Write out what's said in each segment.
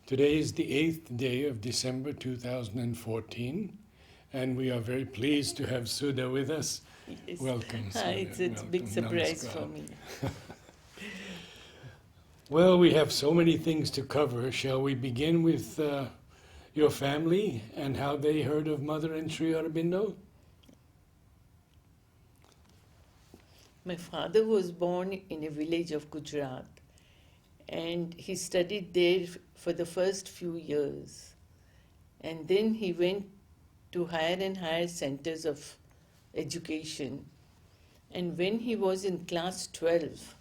Today is the 8th day of December 2014, and we are very pleased to have Sudha with us. Yes. Welcome, Sudha. It's a big surprise for me. Well, we have so many things to cover. Shall we begin with your family and how they heard of Mother and Sri Aurobindo? My father was born in a village of Gujarat, and he studied there for the first few years. And then he went to higher and higher centers of education. And when he was in class 12,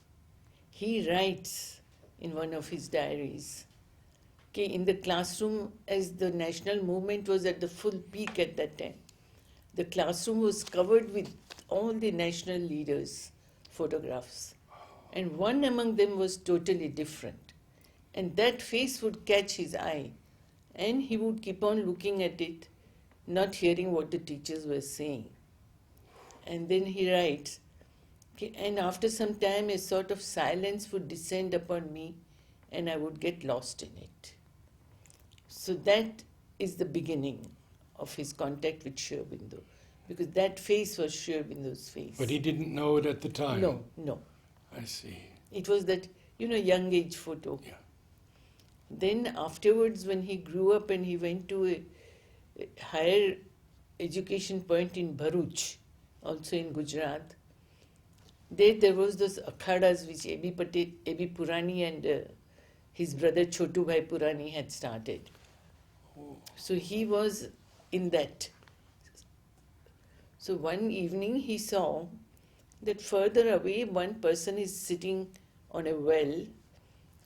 he writes in one of his diaries, okay, in the classroom, as the national movement was at the full peak at that time, the classroom was covered with all the national leaders' photographs. And one among them was totally different. And that face would catch his eye. And he would keep on looking at it, not hearing what the teachers were saying. And then he writes, okay, and after some time a sort of silence would descend upon me and I would get lost in it. So that is the beginning of his contact with Sri Aurobindo, because that face was Sri Aurobindo's face. But he didn't know it at the time? No. I see. It was that, young age photo. Yeah. Then afterwards, when he grew up and he went to a higher education point in Bharuch, also in Gujarat, there was those akhadas which A.B. Purani and his brother Chotu Bhai Purani had started. So he was in that. So one evening he saw that further away one person is sitting on a well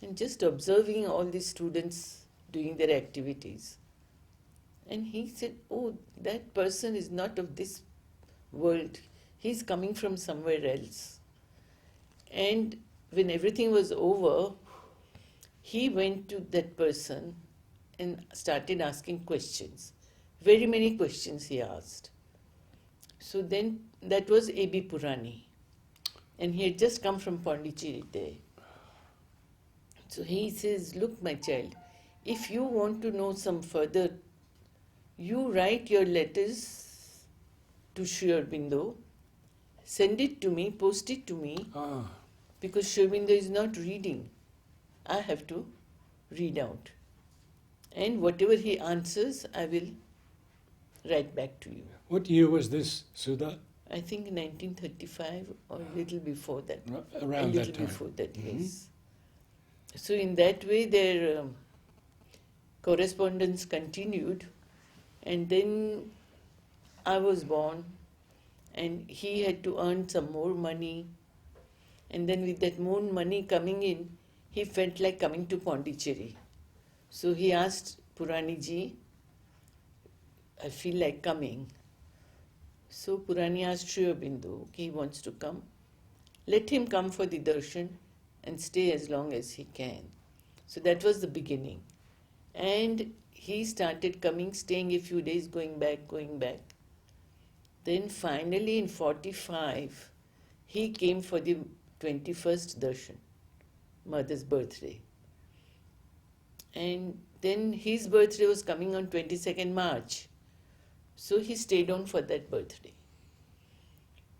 and just observing all the students doing their activities. And he said, oh, that person is not of this world. He's coming from somewhere else. And when everything was over, he went to that person and started asking questions. Very many questions he asked. So then that was A.B. Purani. And he had just come from Pondicherry there. So he says, look, my child, if you want to know some further, you write your letters to Sri Aurobindo, send it to me, post it to me, because Sri Aurobindo is not reading. I have to read out. And whatever he answers, I will write back to you. What year was this, Sudha? I think 1935 or a little before that. Around that time. A little before that, yes. So in that way their correspondence continued, and then I was born and he had to earn some more money, and then with that more money coming in, he felt like coming to Pondicherry. So he asked Purani ji, I feel like coming. So Purani asked Sri Aurobindo, okay, he wants to come. Let him come for the darshan and stay as long as he can. So that was the beginning. And he started coming, staying a few days, going back. Then finally in 45, he came for the 21st darshan, mother's birthday. And then his birthday was coming on 22nd March. So he stayed on for that birthday.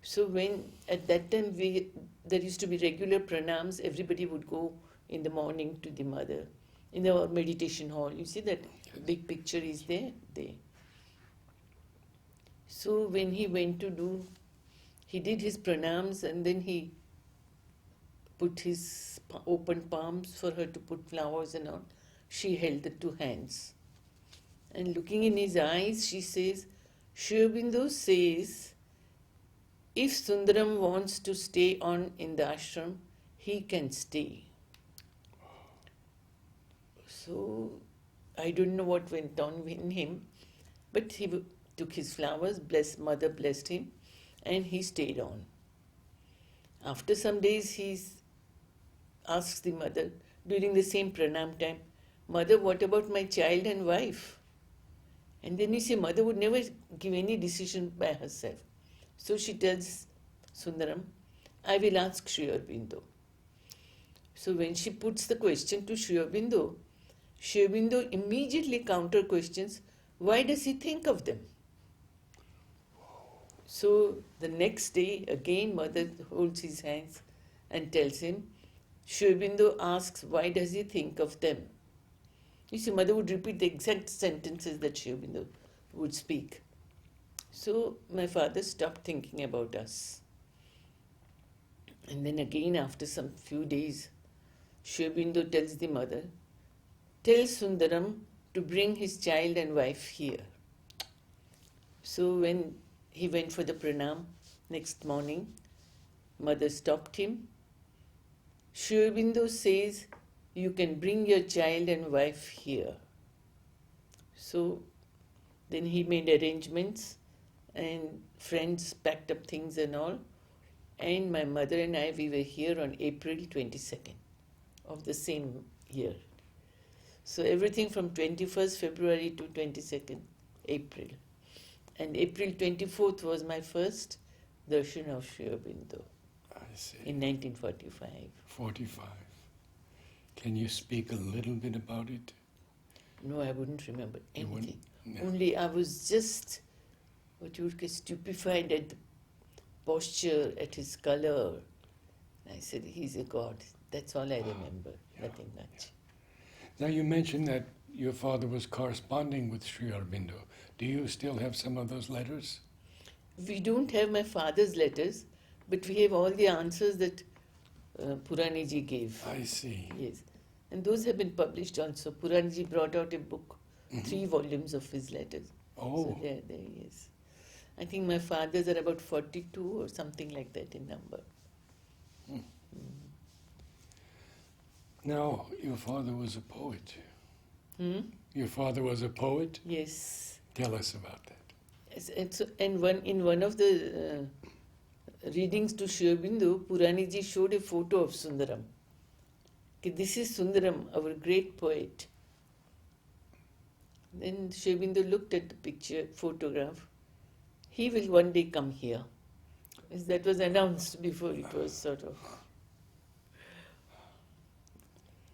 So when at that time there used to be regular pranams, everybody would go in the morning to the mother in our meditation hall. You see that big picture is there? So when he went to do, he did his pranams and then he put his open palms for her to put flowers and all. She held the two hands. And looking in his eyes, she says, Sri Aurobindo says, if Sundaram wants to stay on in the ashram, he can stay. So, I don't know what went on in him, but he took his flowers, mother blessed him, and he stayed on. After some days, he asks the mother, during the same pranam time, Mother, what about my child and wife? And then you see, mother would never give any decision by herself. So she tells Sundaram, I will ask Sri Aurobindo. So when she puts the question to Sri Aurobindo, Sri Aurobindo immediately counter questions, why does he think of them? So the next day, again, mother holds his hands and tells him, Sri Aurobindo asks, why does he think of them? You see, mother would repeat the exact sentences that Sri Aurobindo would speak. So my father stopped thinking about us. And then again, after some few days, Sri Aurobindo tells the mother, tell Sundaram to bring his child and wife here. So when he went for the pranam next morning, mother stopped him. Sri Aurobindo says, you can bring your child and wife here. So then he made arrangements and friends packed up things and all. And my mother and I, we were here on April 22nd of the same year. So everything from 21st February to 22nd April. And April 24th was my first darshan of Sri Aurobindo I see. in 1945. 45. Can you speak a little bit about it? No, I wouldn't remember You wouldn't? anything. No. Only I was just, what you would say, stupefied at the posture, at his color. I said, he's a god. That's all I remember, Yeah. nothing much. Now you mentioned that your father was corresponding with Sri Aurobindo. Do you still have some of those letters? We don't have my father's letters, but we have all the answers that Puraniji gave. I see. Yes. And those have been published also. Puraniji brought out a book, 3 volumes of his letters. Oh, So there, yes. I think my father's are about 42 or something like that in number. now your father was a poet. Hmm? Your father was a poet? Yes. Tell us about that. Yes, and so, in one of the readings to Sri Aurobindo, Puraniji showed a photo of Sundaram. Okay, this is Sundaram, our great poet. Then Sri Aurobindo looked at the picture, photograph. He will one day come here. Yes, that was announced before it was sort of.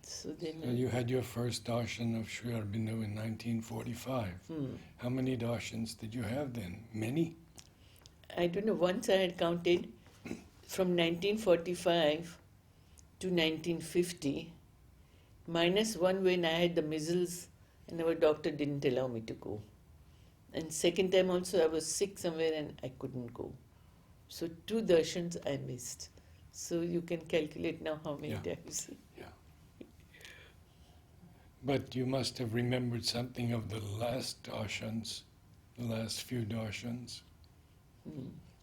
So then. So you had your first darshan of Sri Aurobindo in 1945. How many darshans did you have then? Many? I don't know, once I had counted from 1945 to 1950, minus one when I had the measles and our doctor didn't allow me to go. And second time also I was sick somewhere and I couldn't go. So 2 darshans I missed. So you can calculate now how many Yeah. times. Yeah. But you must have remembered something of the last darshans, the last few darshans,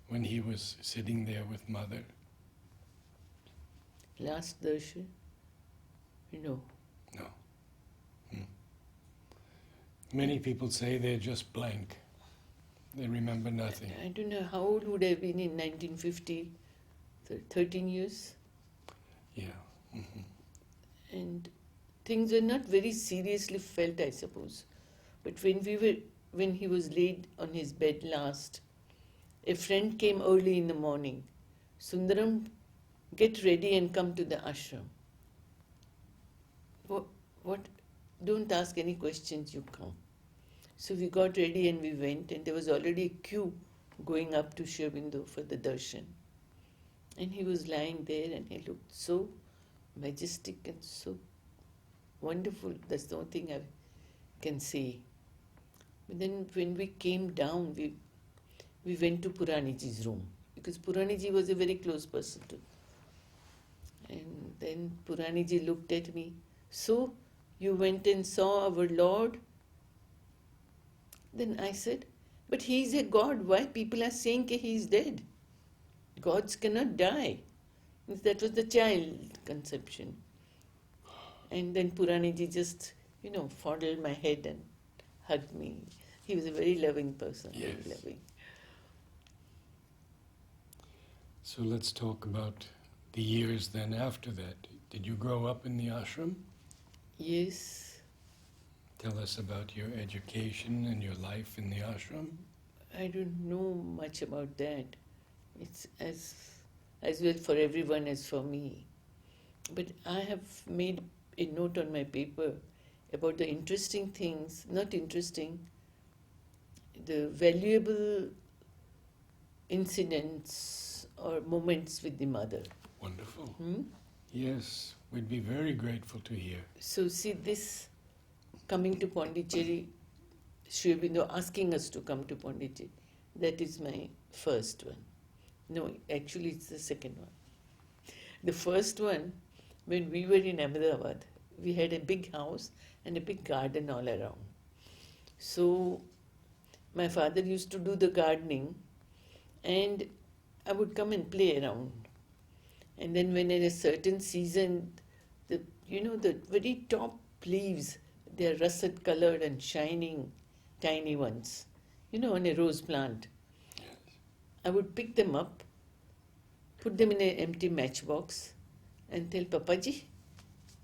when he was sitting there with mother. Last darshan? No. No. Many people say they're just blank. They remember nothing. I don't know how old would I have been in 1950, 13 years. Yeah. And things were not very seriously felt, I suppose. But when he was laid on his bed last, a friend came early in the morning. Sundaram, get ready and come to the ashram. What? Don't ask any questions, you come. So we got ready and we went, and there was already a queue going up to Sri Aurobindo for the darshan. And he was lying there and he looked so majestic and so wonderful. That's the only thing I can say. But then when we came down, we went to Puraniji's room, because Puraniji was a very close person to. And then Puraniji looked at me. So, you went and saw our Lord? Then I said, but he is a god. Why people are saying that he is dead? Gods cannot die. That was the child conception. And then Puraniji just, fondled my head and hugged me. He was a very loving person, Yes. very loving. So let's talk about the years then after that. Did you grow up in the ashram? Yes. Tell us about your education and your life in the ashram. I don't know much about that. It's as well for everyone as for me. But I have made a note on my paper. about the interesting things, not interesting, the valuable incidents or moments with the mother. Wonderful. Hmm? Yes, we'd be very grateful to hear. So see this coming to Pondicherry, Sri Aurobindo asking us to come to Pondicherry, that is my first one. No, actually it's the second one. The first one, when we were in Ahmedabad, we had a big house and a big garden all around. So my father used to do the gardening and I would come and play around. And then when in a certain season, the very top leaves, they are russet colored and shining, tiny ones, on a rose plant. I would pick them up, put them in an empty matchbox and tell Papaji,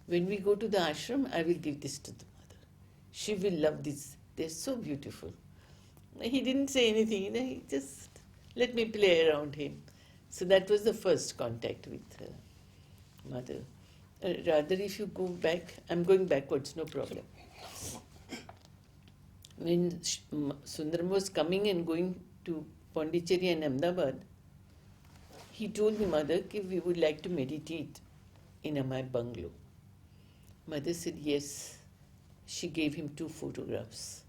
when we go to the ashram, I will give this to the mother. She will love this. They're so beautiful. He didn't say anything, he just let me play around him. So that was the first contact with mother. Rather, if you go back, I'm going backwards, no problem. When Sundaram was coming and going to Pondicherry and Ahmedabad, he told me, Mother, that we would like to meditate in my bungalow. Mother said yes. She gave him 2 photographs.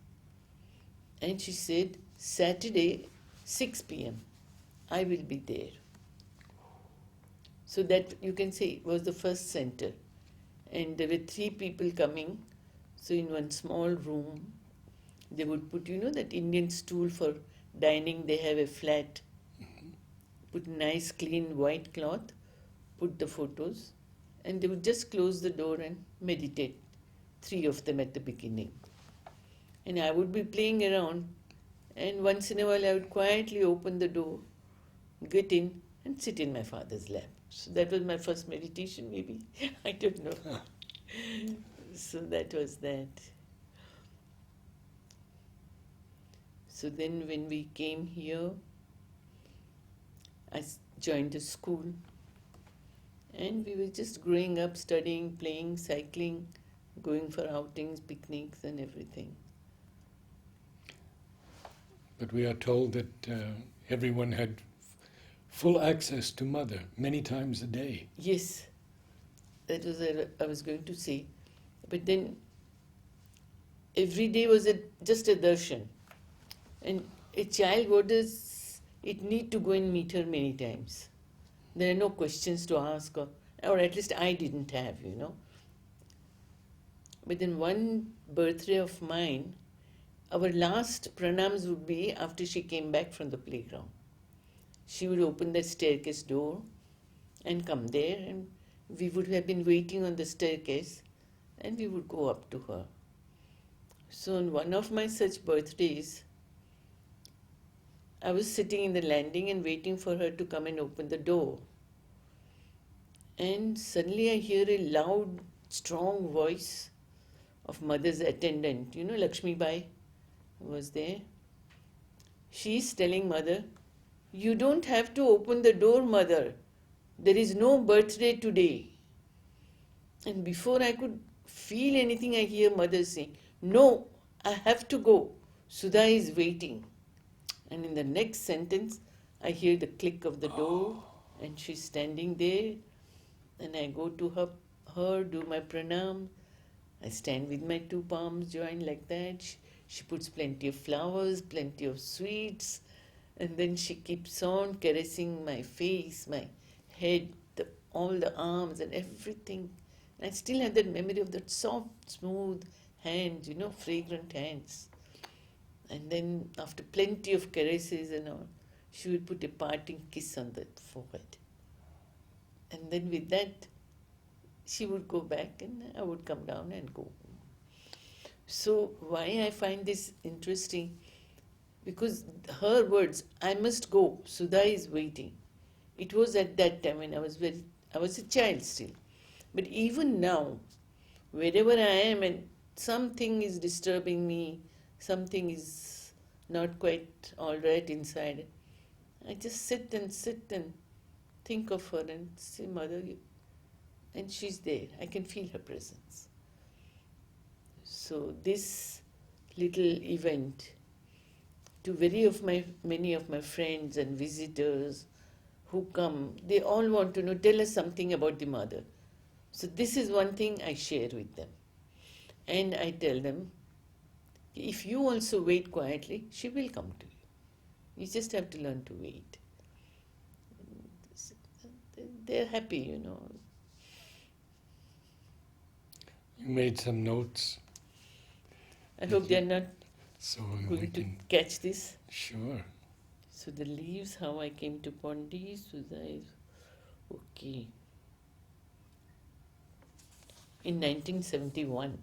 And she said, Saturday, 6 p.m., I will be there. So that, you can say, was the first center. And there were 3 people coming. So in one small room, they would put, that Indian stool for dining, they have a flat. Put nice, clean, white cloth, put the photos, and they would just close the door and meditate. 3 of them at the beginning. And I would be playing around, and once in a while I would quietly open the door, get in, and sit in my father's lap. So that was my first meditation, maybe. I don't know. So that was that. So then when we came here, I joined the school. And we were just growing up, studying, playing, cycling, going for outings, picnics and everything. But we are told that everyone had full access to Mother many times a day. Yes, that was what I was going to say. But then every day was just a darshan. And a child, it need to go and meet her many times. There are no questions to ask, or at least I didn't have, But then one birthday of mine, our last pranams would be after she came back from the playground. She would open the staircase door and come there, and we would have been waiting on the staircase, and we would go up to her. So on one of my such birthdays, I was sitting in the landing and waiting for her to come and open the door. And suddenly I hear a loud, strong voice of mother's attendant. Lakshmi Bai was there. She's telling mother, you don't have to open the door, mother. There is no birthday today. And before I could feel anything, I hear mother saying, no, I have to go. Sudha is waiting. And in the next sentence, I hear the click of the door, and she's standing there, and I go to her, do my pranam. I stand with my 2 palms joined like that. She puts plenty of flowers, plenty of sweets, and then she keeps on caressing my face, my head, all the arms and everything. I still have that memory of that soft, smooth hands, fragrant hands. And then after plenty of caresses and all, she would put a parting kiss on the forehead. And then with that, she would go back and I would come down and go home. So why I find this interesting? Because her words, I must go, Sudha is waiting. It was at that time when I was a child still. But even now, wherever I am and something is disturbing me, something is not quite all right inside, I just sit and think of her and say, Mother, and she's there. I can feel her presence. So this little event, to many of my friends and visitors who come, they all want to know, tell us something about the mother. So this is one thing I share with them. And I tell them, if you also wait quietly, she will come to you. You just have to learn to wait. They're happy, You made some notes, I hope they're not so we going to can. catch this. Sure. So the leaves, how I came to Pondi, Sudha is okay. In 1971,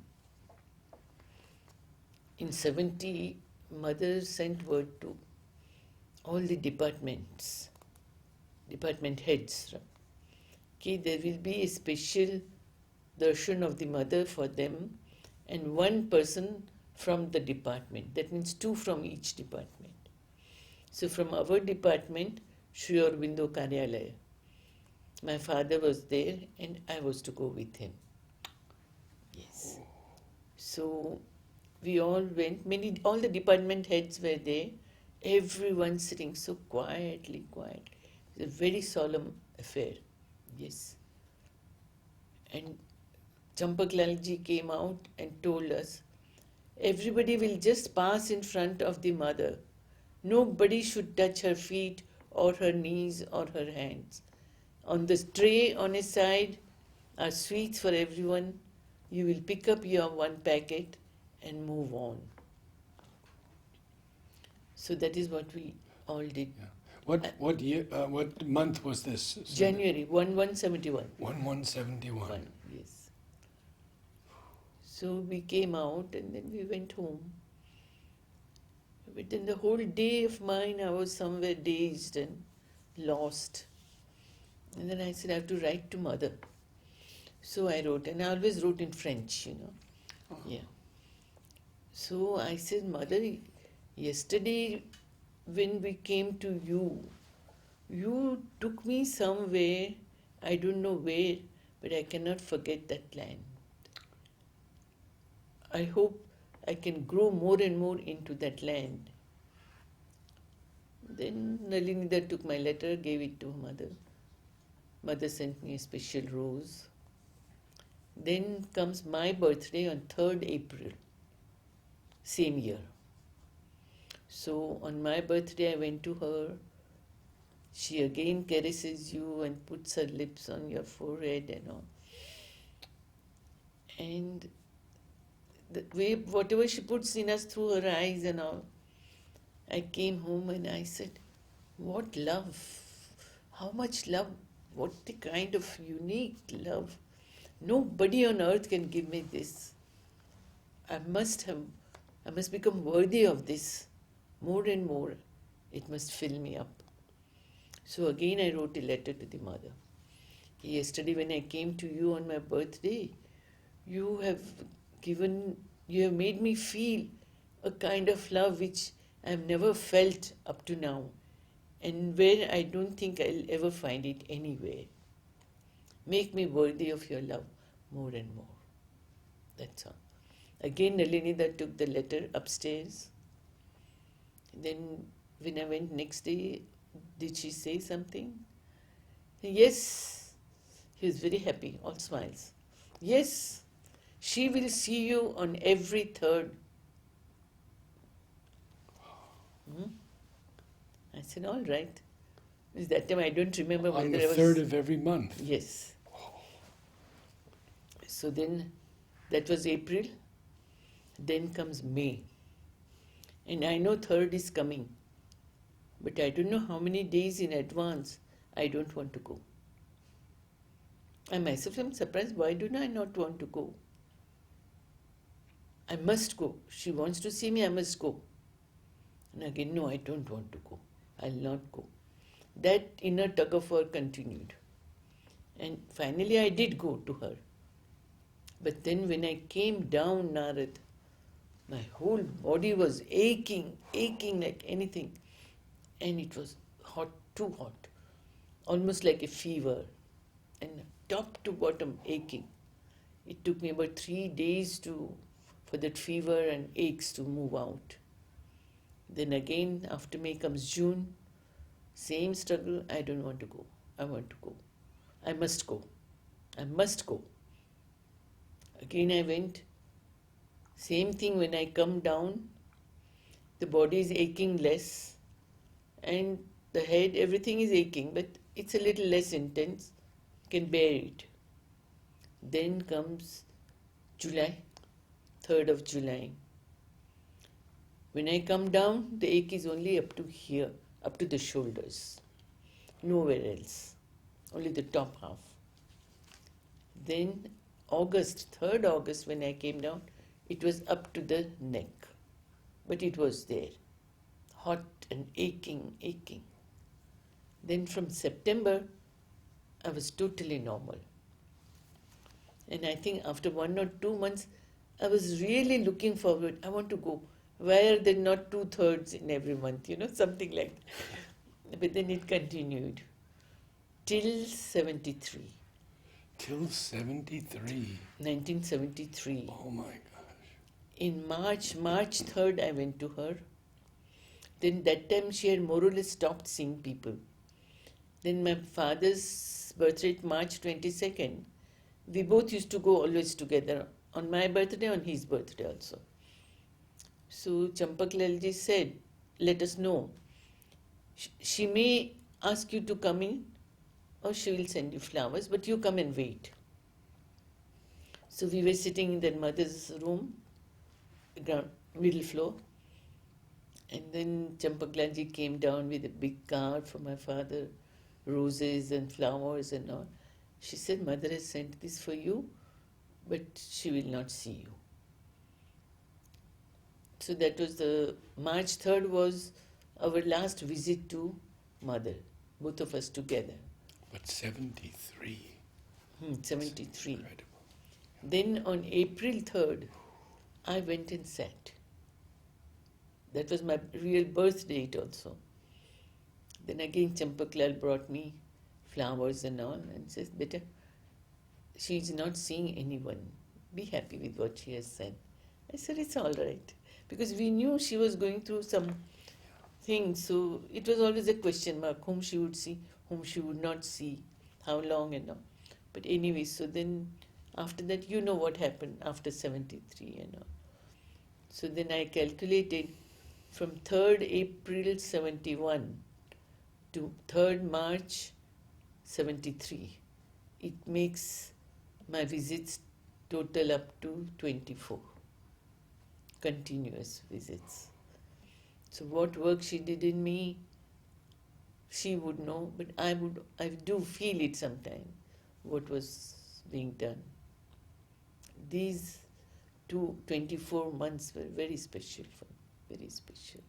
in 70, Mother sent word to all the department heads, that there will be a special darshan of the Mother for them and one person from the department. That means 2 from each department. So from our department, Sri Aurobindo Karyalaya, my father was there and I was to go with him. Yes. So we all went, all the department heads were there, everyone sitting so quietly. It's a very solemn affair. Yes. And Champak Lalji came out and told us, everybody will just pass in front of the Mother. Nobody should touch her feet or her knees or her hands. On the tray on his side are sweets for everyone. You will pick up your one packet and move on. So that is what we all did. Yeah. What year? What month was this? January 1/1/71. 1/1/71. Yes. So we came out and then we went home. But in the whole day of mine, I was somewhere dazed and lost. And then I said, I have to write to Mother. So I wrote, and I always wrote in French, Oh. Yeah. So I said, Mother, yesterday when we came to you took me somewhere, I don't know where, but I cannot forget that land. I hope I can grow more and more into that land. Then Nalinida took my letter, gave it to Mother. Mother sent me a special rose. Then comes my birthday on 3rd April, same year. So on my birthday I went to her. She again caresses you and puts her lips on your forehead and all. And the way, whatever she puts in us through her eyes and all, I came home and I said, what love, how much love, what the kind of unique love. Nobody on earth can give me this. I must become worthy of this more and more. It must fill me up. So again I wrote a letter to the Mother. Yesterday when I came to you on my birthday, you have made me feel a kind of love which I have never felt up to now, and where I don't think I'll ever find it anywhere. Make me worthy of your love more and more. That's all. Again Nalinida took the letter upstairs. Then when I went next day, did she say something? Yes. He was very happy, all smiles. Yes, she will see you on every 3rd. I said, all right. Because that time I don't remember On whether the I was... 3rd of every month. Yes. So then, that was April. Then comes May. And I know 3rd is coming. But I don't know how many days in advance I don't want to go. I myself am surprised, why do I not want to go? I must go. She wants to see me, I must go. And again, no, I don't want to go. I'll not go. That inner tug of war continued. And finally I did go to her. But then when I came down, Narad, my whole body was aching like anything. And it was hot, too hot. Almost like a fever. And top to bottom aching. It took me about 3 days to for that fever and aches to move out. Then again, after May comes June, same struggle. I don't want to go. I want to go. I must go. I must go. Again I went. Same thing when I come down, the body is aching less and the head, everything is aching, but it's a little less intense. Can bear it. Then comes July, 3rd of July. When I come down, the ache is only up to here, up to the shoulders. Nowhere else. Only the top half. Then August, 3rd August, when I came down, it was up to the neck. But it was there. Hot and aching, aching. Then from September, I was totally normal. And I think after 1 or 2 months, I was really looking forward. I want to go. Why are there not 2/3 in every month? Something like that. But then it continued till 73. Till 73. 1973. Oh my gosh. In March 3rd, I went to her. Then that time she had more or less stopped seeing people. Then my father's birthday, March 22nd, we both used to go always together. On my birthday, on his birthday also. So Champak Lalji said, let us know. She may ask you to come in or she will send you flowers, but you come and wait. So we were sitting in their mother's room, middle floor. And then Champak Lalji came down with a big card for my father, roses and flowers and all. She said, Mother has sent this for you, but she will not see you. So that was the March 3rd was our last visit to Mother, both of us together. But 73. 73. That's incredible. Then on April 3rd, I went and sat. That was my real birth date also. Then again Champak Lal brought me flowers and all and says, Beta, she is not seeing anyone. Be happy with what she has said. I said, it's all right. Because we knew she was going through some things, so it was always a question mark, whom she would see, whom she would not see, how long and all. But anyway, so then after that, you know what happened after 73 and all. So then I calculated from 3rd April 71 to 3rd March 73. It makes my visits total up to 24. Continuous visits. So what work she did in me, she would know, but I do feel it sometimes, what was being done. These 24 months were very special for me, very special.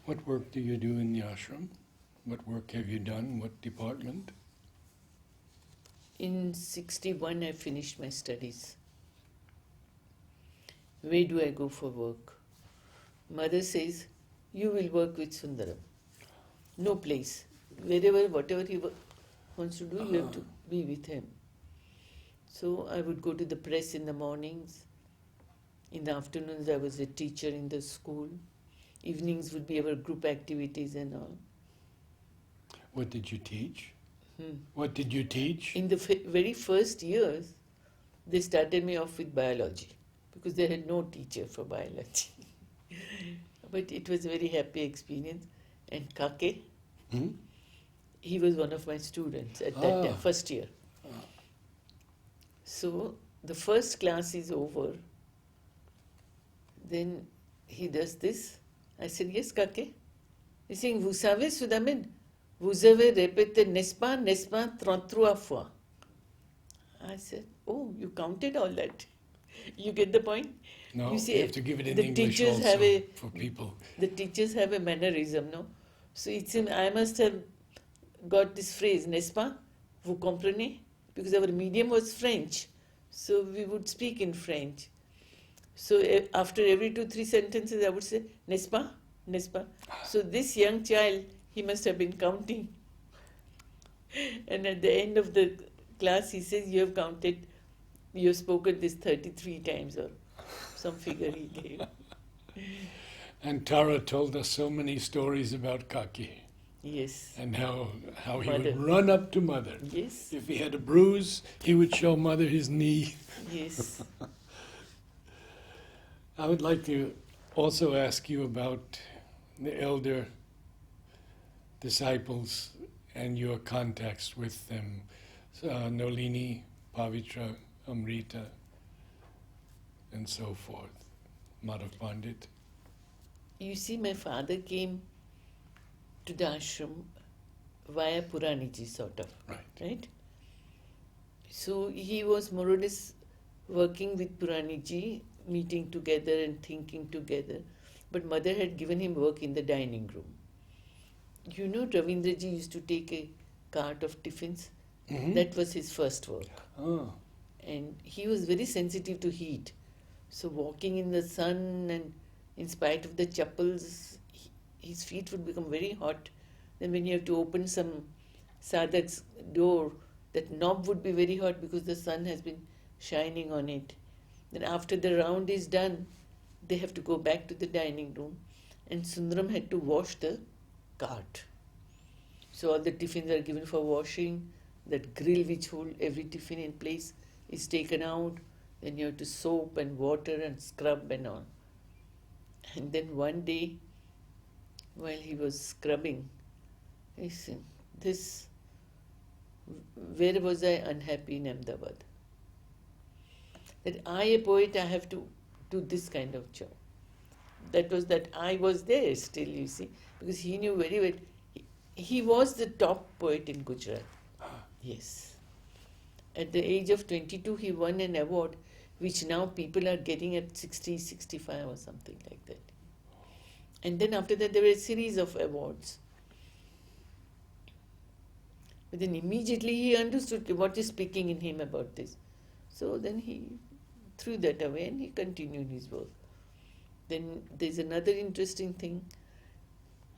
What work do you do in the ashram? What work have you done? What department? In 61, I finished my studies. Where do I go for work? Mother says, you will work with Sundaram. No place. Wherever, whatever he wants to do, you have to be with him. So I would go to the press in the mornings. In the afternoons, I was a teacher in the school. Evenings would be our group activities and all. What did you teach? What did you teach? In the very first years, they started me off with biology because they had no teacher for biology. But it was a very happy experience. And Kake, he was one of my students at that time, first year. So the first class is over. Then he does this. I said, yes, Kake. He's saying, vous savez, Sudamin, vous avez répété, n'est-ce pas, 33 fois. I said, oh, you counted all that. You get the point? No, you see, you have to give it in the English teachers also have a, for people. The teachers have a mannerism, no? So it's I must have got this phrase, n'est-ce pas? Vous comprenez? Because our medium was French. So we would speak in French. So after every 2-3 sentences, I would say, n'est-ce pas? N'est-ce pas? So this young child, he must have been counting. And at the end of the class, he says, you have counted You have spoken this 33 times or some figure he gave. And Tara told us so many stories about Kaki Yes. and how he Mother. would run up to Mother. Yes. If he had a bruise, he would show Mother his knee. Yes. I would like to also ask you about the elder disciples and your contacts with them. Nolini, Pavitra, Amrita, and so forth. Madhav Pandit. You see, my father came to the ashram via Puraniji, sort of. Right? So he was more or less working with Puraniji, meeting together and thinking together. But mother had given him work in the dining room. You know, Ravindraji used to take a cart of tiffins. Mm-hmm. That was his first work. Oh. And he was very sensitive to heat. So walking in the sun and in spite of the chappals, his feet would become very hot. Then when you have to open some sadhak's door, that knob would be very hot because the sun has been shining on it. Then after the round is done, they have to go back to the dining room, and Sundaram had to wash the cart. So all the tiffins are given for washing. That grill which hold every tiffin in place is taken out. Then you have to soap and water and scrub and all. And then one day, while he was scrubbing, he said, where was I unhappy in Ahmedabad? That I, a poet, I have to do this kind of job. That was that I was there still, you see, because he knew very well. He was the top poet in Gujarat. Yes. At the age of 22, he won an award which now people are getting at 60, 65 or something like that. And then after that, there were a series of awards. But then immediately he understood what is speaking in him about this. So then he threw that away and he continued his work. Then there's another interesting thing.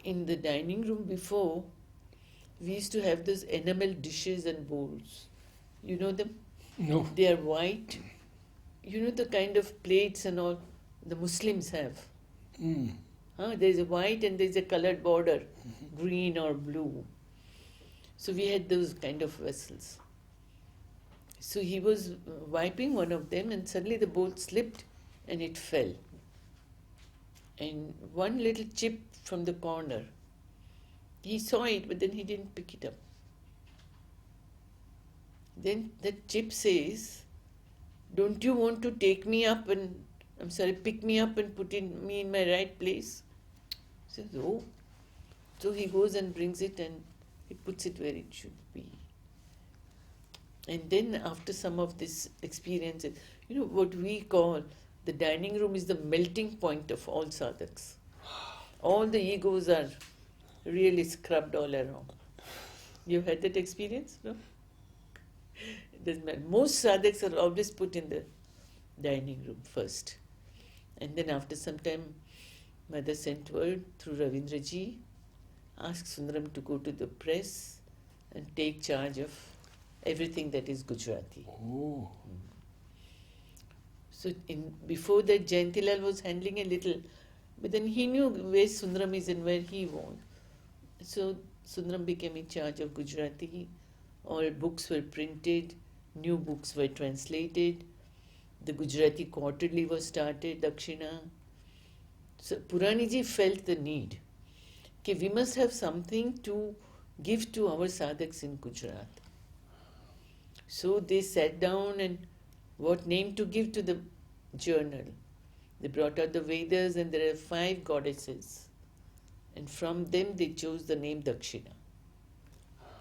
In the dining room before, we used to have those enamel dishes and bowls. You know them? No. They are white. You know the kind of plates and all the Muslims have. Mm. There's a white and there's a colored border, green or blue. So we had those kind of vessels. So he was wiping one of them and suddenly the bowl slipped and it fell. And one little chip from the corner, he saw it but then he didn't pick it up. Then that chip says, don't you want to take me up and, pick me up and put me in my right place? He says, oh. So he goes and brings it and he puts it where it should be. And then after some of this experiences, you know, what we call the dining room is the melting point of all sadhaks. All the egos are really scrubbed all around. You've had that experience, no? It doesn't matter. Most sadhaks are always put in the dining room first. And then after some time, Mother sent word through Ravindraji, asked Sundaram to go to the press and take charge of everything that is Gujarati. Oh. So before that, Jayantilal was handling a little, but then he knew where Sundaram is and where he was. So Sundaram became in charge of Gujarati. All books were printed, new books were translated, the Gujarati quarterly was started, Dakshina. So Puraniji felt the need. Okay, we must have something to give to our sadhaks in Gujarat. So they sat down and what name to give to the journal. They brought out the Vedas and there are 5 goddesses. And from them they chose the name Dakshina.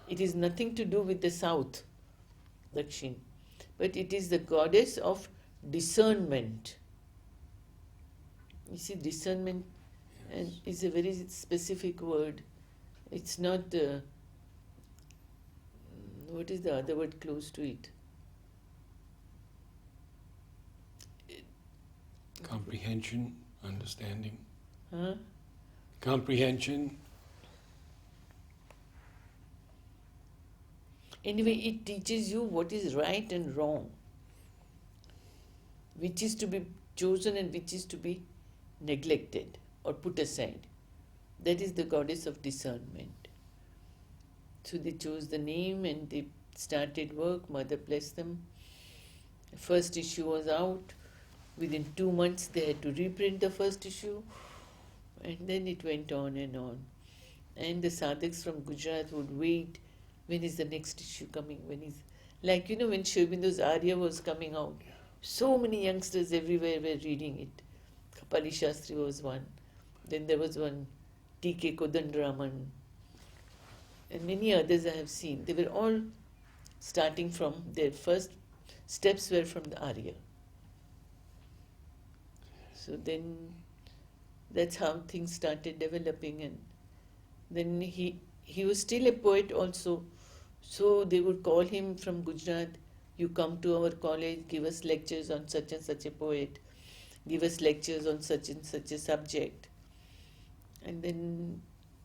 It is nothing to do with the south, Dakshin, but it is the goddess of discernment. You see, discernment is a very specific word. It's not what is the other word close to it? Comprehension, understanding. Huh? Comprehension. Anyway, it teaches you what is right and wrong. which is to be chosen and which is to be neglected or put aside. That is the goddess of discernment. So they chose the name and they started work. Mother blessed them. The first issue was out. Within 2 months they had to reprint the first issue, and then it went on and on. And the sadhaks from Gujarat would wait, when is the next issue coming? Like, when Aurobindo Arya was coming out, so many youngsters everywhere were reading it. Kapali Shastri was one. Then there was one, T.K. Kodandraman, and many others I have seen. They were all starting from, their first steps were from the Arya. So then that's how things started developing, and then he was still a poet also. So they would call him from Gujarat, you come to our college, give us lectures on such and such a poet, give us lectures on such and such a subject. And then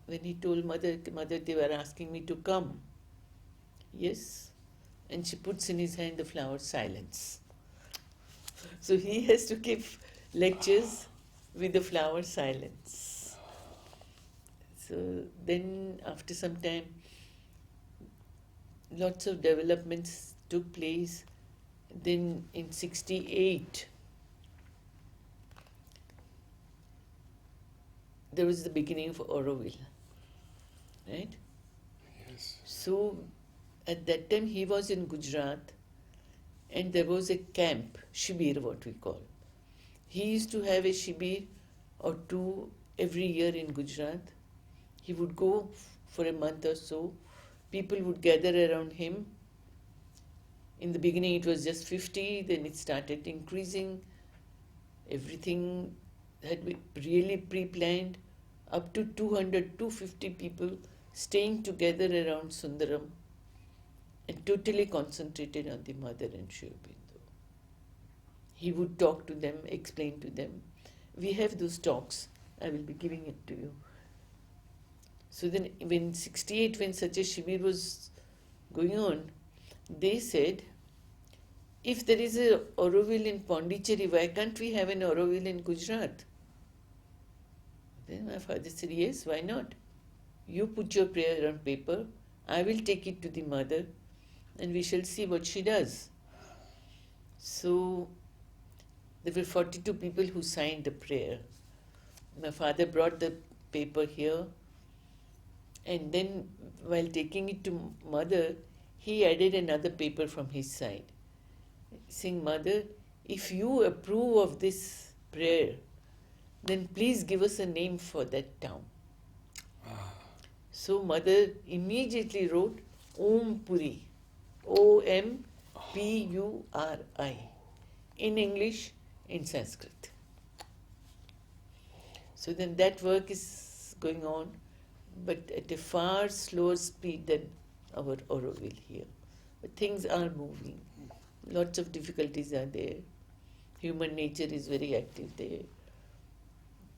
when he told mother, they were asking me to come. Yes. And she puts in his hand the flower silence. So he has to give lectures with the flower silence. So then after some time, lots of developments took place. Then in 68, there was the beginning of Aurobindo, right? Yes. So at that time he was in Gujarat, and there was a camp, shibir what we call. He used to have a shibir or two every year in Gujarat. He would go for a month or so. People would gather around him. In the beginning it was just 50, then it started increasing. Everything had been really pre-planned. Up to 200, 250 people staying together around Sundaram and totally concentrated on the mother and Aurobindo. He would talk to them, explain to them. We have those talks. I will be giving it to you. So then when 68, when such a shibir was going on, they said, if there is a Aurobindo in Pondicherry, why can't we have an Aurobindo in Gujarat? Then my father said, yes, why not? You put your prayer on paper, I will take it to the mother, and we shall see what she does. So there were 42 people who signed the prayer. My father brought the paper here, and then while taking it to mother, he added another paper from his side, saying, Mother, if you approve of this prayer, then please give us a name for that town. So mother immediately wrote Om Puri, O-M-P-U-R-I, in English, in Sanskrit. So then that work is going on, but at a far slower speed than our Aurobindo here. But things are moving. Lots of difficulties are there. Human nature is very active there.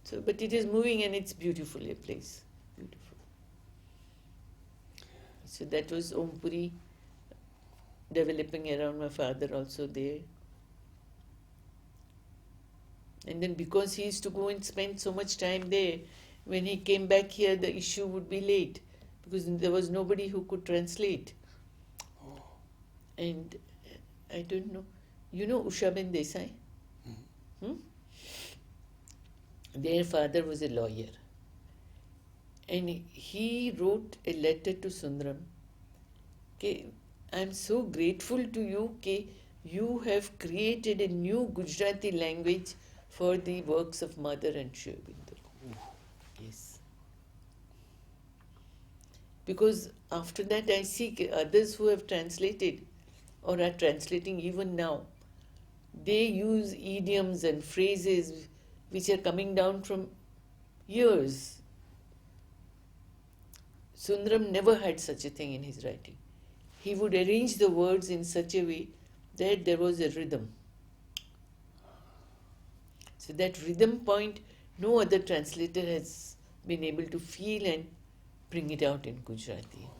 So, but it is moving and it's beautiful, a place. Beautiful. So that was Om Puri, developing around my father also there. And then because he used to go and spend so much time there, when he came back here, the issue would be late because there was nobody who could translate. And I don't know, you know Ushaben Desai? Their father was a lawyer. And he wrote a letter to Sundaram. I am so grateful to you that you have created a new Gujarati language for the works of Mother and Aurobindo. Yes. Because after that I see others who have translated or are translating even now. They use idioms and phrases which are coming down from years. Sundaram never had such a thing in his writing. He would arrange the words in such a way that there was a rhythm. So that rhythm point, no other translator has been able to feel and bring it out in Gujarati.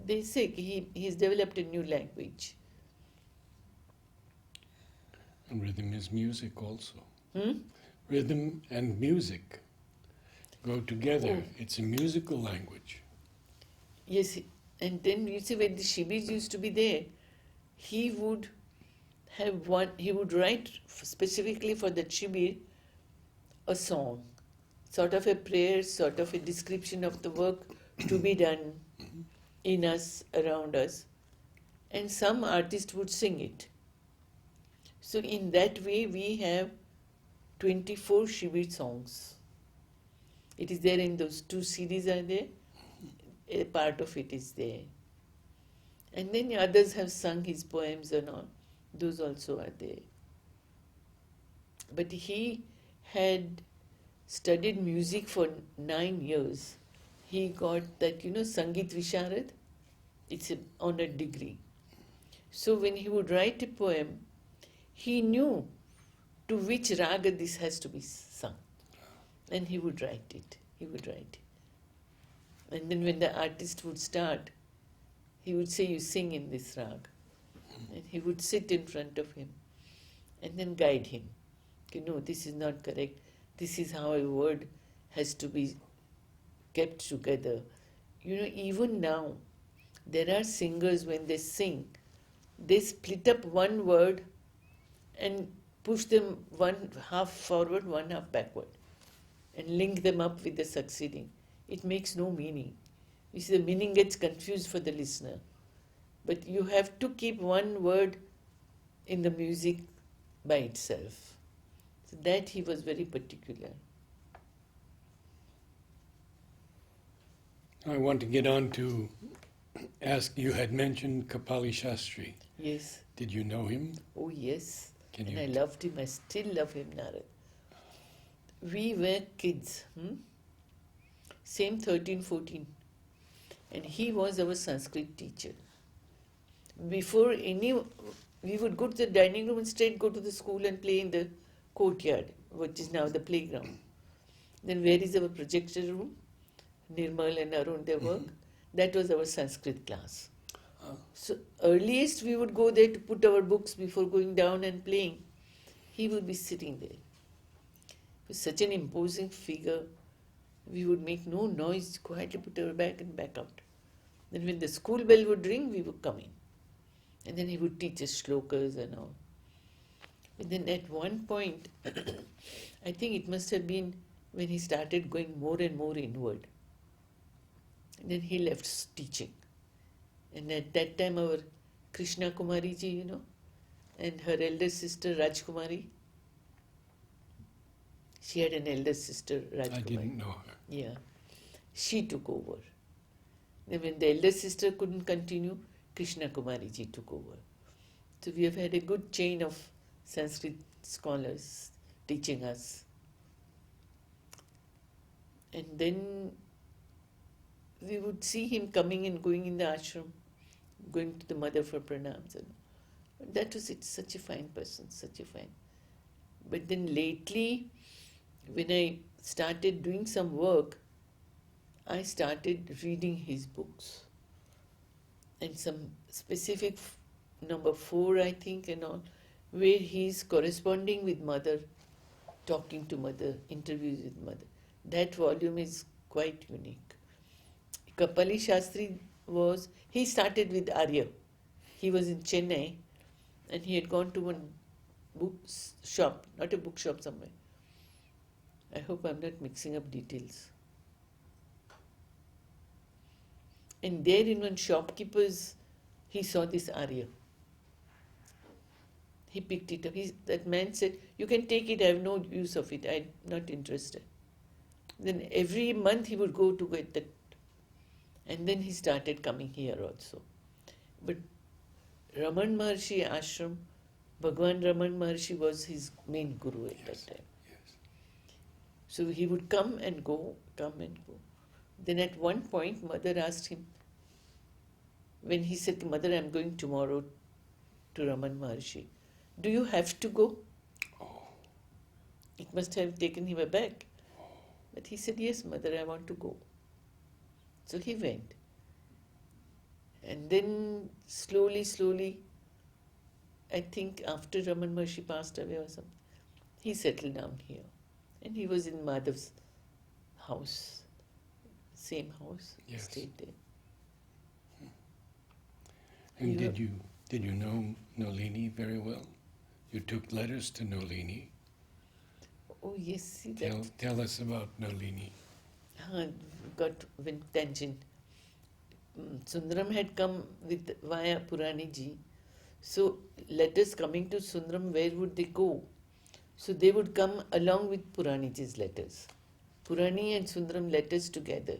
They say he has developed a new language. Rhythm is music also. Hmm? Rhythm and music go together. Oh. It's a musical language. Yes, and then you see when the shibis used to be there, he would he would write specifically for the shibir a song, sort of a prayer, sort of a description of the work to be done in us, around us, and some artist would sing it. So in that way we have 24 shibir songs. It is there in those two CDs are there, a part of it is there. And then others have sung his poems and all, those also are there. But he had studied music for 9 years. He got that, Sangeet Visharad, it's an honored degree. So when he would write a poem, he knew to which raga this has to be sung. And he would write it. And then when the artist would start, he would say, you sing in this rag. And he would sit in front of him and then guide him. No, this is not correct. This is how a word has to be kept together. Even now, there are singers, when they sing, they split up one word and push them one half forward, one half backward, and link them up with the succeeding. It makes no meaning. You see, the meaning gets confused for the listener. But you have to keep one word in the music by itself. So that he was very particular. I want to get on to ask, you had mentioned Kapali Shastri. Yes. Did you know him? Oh, yes. Can And you I loved him. I still love him, Narad. We were kids. Same 13, 14. And he was our Sanskrit teacher. Before we would go to the dining room and straight go to the school and play in the courtyard, which is now the playground. Then where is our projector room? Nirmal and Arun, their work. That was our Sanskrit class. So earliest we would go there to put our books before going down and playing. He would be sitting there. He was such an imposing figure. We would make no noise, quietly put our bag and back out. Then when the school bell would ring, we would come in. And then he would teach us shlokas and all. And then at one point, I think it must have been when he started going more and more inward. And then he left teaching. And at that time our Krishna Kumari ji, and her elder sister Rajkumari, she had an elder sister Rajkumari. I didn't know her. Yeah. She took over. Then when the elder sister couldn't continue, Krishna Kumari ji took over. So we have had a good chain of Sanskrit scholars teaching us. And then we would see him coming and going in the ashram, going to the mother for pranams. That was it, such a fine person, such a fine. But then lately, when I started doing some work, I started reading his books. And some specific, number 4, I think, and all, where he's corresponding with mother, talking to mother, interviews with mother. That volume is quite unique. Kapali Shastri he started with Arya. He was in Chennai and he had gone to one bookshop, not a bookshop somewhere. I hope I'm not mixing up details. And there in one shopkeeper's, he saw this Arya. He picked it up. That man said, you can take it, I have no use of it, I'm not interested. Then every month he would go to get that. And then he started coming here also. But Raman Maharshi Ashram, Bhagwan Raman Maharshi was his main guru at that time. Yes. So he would come and go. Then at one point, mother asked him, when he said, Mother, I'm going tomorrow to Raman Maharshi, do you have to go? Oh. It must have taken him aback. But he said, yes, Mother, I want to go. So he went. And then slowly, I think after Raman Maharshi passed away or something, he settled down here. And he was in Madhav's house, same house, Yes. stayed there. And You- did you know Nalini very well? You took letters to Nalini. Oh yes, see that. Tell us about Nalini. Got went tangent. Sundaram had come with via Purani ji. So letters coming to Sundaram, where would they go? So they would come along with Purani ji's letters. Purani and Sundaram letters together.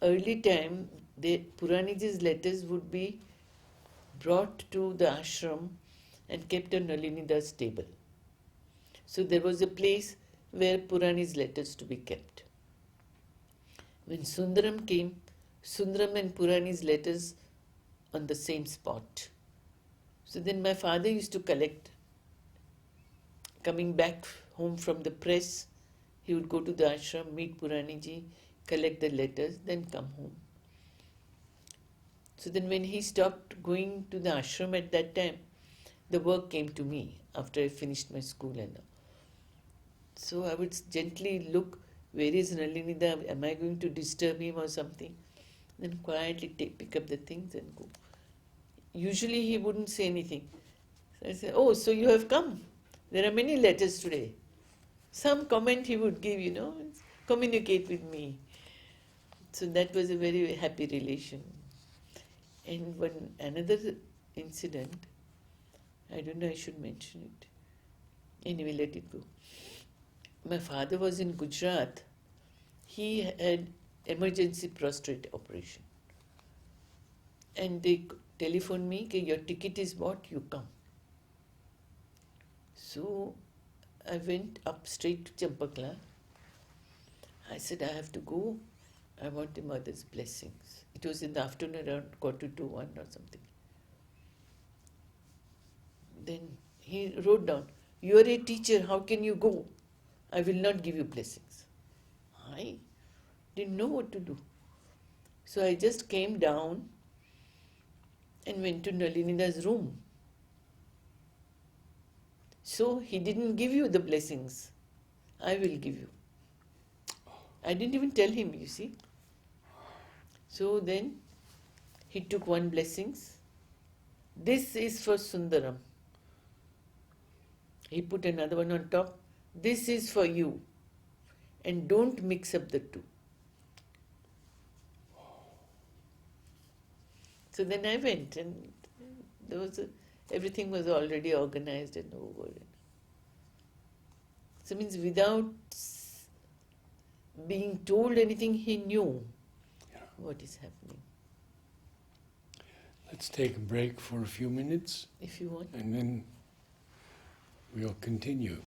Early time, Purani ji's letters would be brought to the ashram and kept on Nalinida's table. So there was a place where Purani's letters to be kept. When Sundaram came, Sundaram and Purani's letters on the same spot. So then my father used to collect. Coming back home from the press, he would go to the ashram, meet Purani ji, collect the letters, then come home. So then when he stopped going to the ashram at that time, the work came to me after I finished my school and all. So I would gently look, where is Nalinida? Am I going to disturb him or something? Then quietly pick up the things and go. Usually he wouldn't say anything. So I said, oh, so you have come. There are many letters today. Some comment he would give, communicate with me. So that was a very happy relation. And another incident, I don't know, I should mention it. Anyway, let it go. My father was in Gujarat. He had emergency prostate operation. And they telephoned me, okay, your ticket is bought, you come. So I went up straight to Champakla. I said, I have to go. I want the mother's blessings. It was in the afternoon around 1:45 or something. Then he wrote down, you are a teacher, how can you go? I will not give you blessings. I didn't know what to do. So I just came down and went to Nalinida's room. So he didn't give you the blessings. I will give you. I didn't even tell him, you see. So then he took one blessings. This is for Sundaram. He put another one on top. This is for you. And don't mix up the two. So then I went and everything was already organized and over. So means without being told anything, he knew what is happening. Let's take a break for a few minutes If you want. and then we'll continue.